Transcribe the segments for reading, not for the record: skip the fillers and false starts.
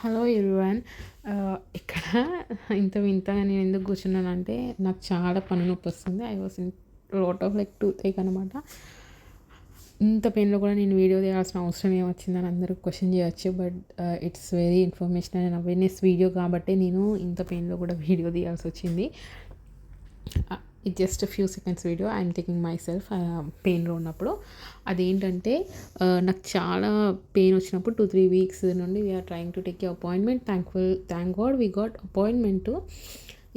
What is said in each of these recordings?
Hello everyone. ఇక్కడ ఇంత వింతగా నేను ఎందుకు కూర్చున్నానంటే నాకు చాలా పన్ను నొప్పి వస్తుంది. I was in lot of like toothache అనమాట. ఇంత పెయిన్లో కూడా నేను వీడియో తీయాల్సిన అవసరం ఏమొచ్చిందని అందరూ క్వశ్చన్ చేయొచ్చు. But it's very information and awareness video కాబట్టి నేను ఇంత పెయిన్లో కూడా వీడియో తీయాల్సి వచ్చింది. It just few seconds video I'm taking myself పెయిన్లో ఉన్నప్పుడు. అదేంటంటే నాకు చాలా పెయిన్ వచ్చినప్పుడు 2-3 వీక్స్ నుండి we're trying to take appointment. Thank God we got appointment.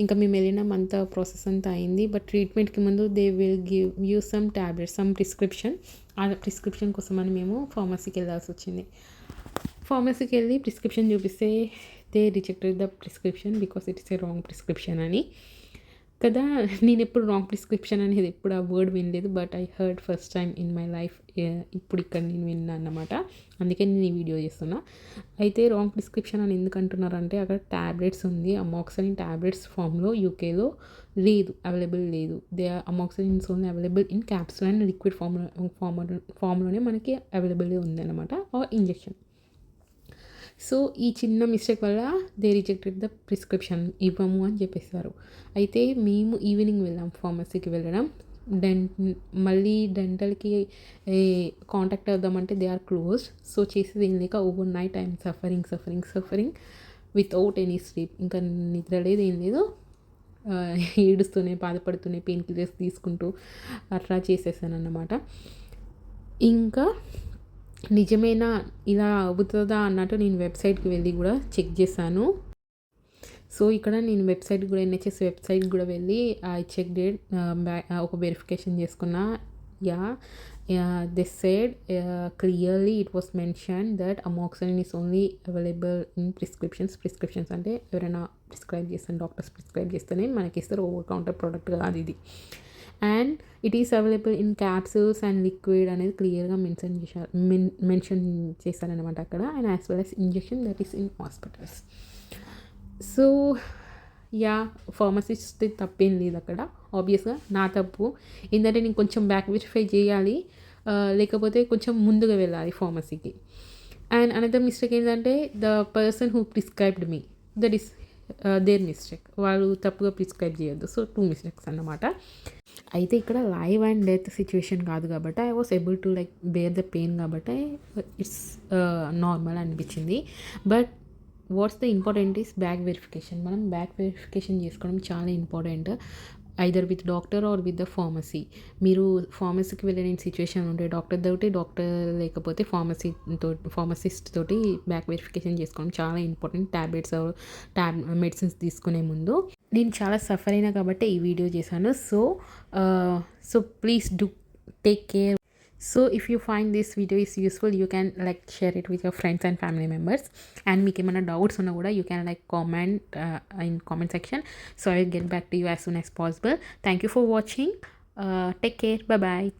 ఇంకా మేము వెళ్ళినాం, అంతా ప్రాసెస్ అంతా అయింది. బట్ ట్రీట్మెంట్కి ముందు they will give you some tablets, some prescription. ఆ ప్రిస్క్రిప్షన్ కోసమని మేము ఫార్మసీకి వెళ్ళాల్సి వచ్చింది. ఫార్మసీకి వెళ్ళి ప్రిస్క్రిప్షన్ చూపిస్తే they rejected the prescription because it's a wrong prescription అని. కదా, నేను ఎప్పుడు రాంగ్ ప్రిస్క్రిప్షన్ అనేది ఎప్పుడు ఆ వర్డ్ వినలేదు. But I heard first time in my life. ఇప్పుడు ఇక్కడ నేను విన్నా అన్నమాట. అందుకే నేను ఈ వీడియో చేస్తున్నా. అయితే రాంగ్ ప్రిస్క్రిప్షన్ అని ఎందుకు అంటున్నారంటే అక్కడ ట్యాబ్లెట్స్ ఉంది, అమాక్సిలిన్ ట్యాబ్లెట్స్ ఫామ్లో యూకేలో లేదు, అవైలబుల్ లేదు. They amoxicillins only available in capsule and liquid ఫామ్లోనే మనకి అవైలబుల్ ఉంది అనమాట, ఆర్ ఇంజెక్షన్. సో ఈ చిన్న మిస్టేక్ వల్ల దే రిజెక్టెడ్ ద ప్రిస్క్రిప్షన్, ఇవ్వము అని చెప్పేశారు. అయితే మేము ఈవినింగ్ వెళ్ళాం ఫార్మసీకి వెళ్ళడం. మళ్ళీ డెంటల్కి కాంటాక్ట్ అవుదామంటే దే ఆర్ క్లోజ్డ్. సో చేసేది ఏం లేక overnight I'm suffering without any sleep. ఇంకా నిద్ర లేదు, ఏం లేదు. ఏడుస్తూనే, బాధపడుతూనే, పెయిన్ కిల్లర్స్ తీసుకుంటూ అట్లా చేసేసాను అన్నమాట. ఇంకా నిజమేనా, ఇలా అవుతుందా అన్నట్టు నేను వెబ్సైట్కి వెళ్ళి కూడా చెక్ చేశాను. సో ఇక్కడ నేను వెబ్సైట్ కూడా, ఎన్హెచ్ఎస్ వెబ్సైట్ కూడా వెళ్ళి ఐ చెక్ డేట్, ఒక వెరిఫికేషన్ చేసుకున్నా. They said clearly it was mention that amoxicillin is only available in prescriptions అంటే ఎవరైనా ప్రిస్క్రైబ్ చేస్తాను, డాక్టర్స్ ప్రిస్క్రైబ్ చేస్తేనే మనకి ఇస్తారు, ఓవర్ కౌంటర్ ప్రోడక్ట్ కాదు ఇది. And it is available in capsules and liquid అనేది క్లియర్గా మెన్షన్ చేశారనమాట అక్కడ. And as well as injection that is in hospitals. So pharmacist తప్పేం లేదు అక్కడ, ఆబ్వియస్గా నా తప్పు. ఏంటంటే నేను కొంచెం బ్యాక్ వెరిఫై చేయాలి, లేకపోతే కొంచెం ముందుగా వెళ్ళాలి ఫార్మసీకి. అండ్ అనదర్ మిస్టేక్ ఏంటంటే the person who prescribed me, that is there mistake. వాళ్ళు తప్పుగా ప్రిస్క్రైబ్ చేయొద్దు. సో 2 మిస్టేక్స్ అన్నమాట. అయితే ఇక్కడ లైవ్ అండ్ డెత్ సిచ్యువేషన్ కాదు కాబట్టి I was able to like bear the pain కాబట్టి ఇట్స్ నార్మల్ అనిపించింది. But what's the important is back verification. మనం బ్యాక్ వెరిఫికేషన్ చేసుకోవడం చాలా important, either with doctor or with the pharmacy. మీరు ఫార్మసీకి వెళ్ళిన సిచ్యువేషన్ ఉంటే డాక్టర్ లేకపోతే ఫార్మసిస్ట్ తోటి బ్యాక్ వెరిఫికేషన్ చేసుకోవడం చాలా ఇంపార్టెంట్. మెడిసిన్స్ తీసుకునే ముందు నేను చాలా సఫర్ అయినా కాబట్టి ఈ వీడియో చేశాను. So please do take care. So if you find this video is useful, you can like share it with your friends and family members. And మీకు ఏమైనా డౌట్స్ ఉన్నా కూడా you can like comment in comment section. So I will get back to you as soon as possible. Thank you for watching. Take care. Bye bye.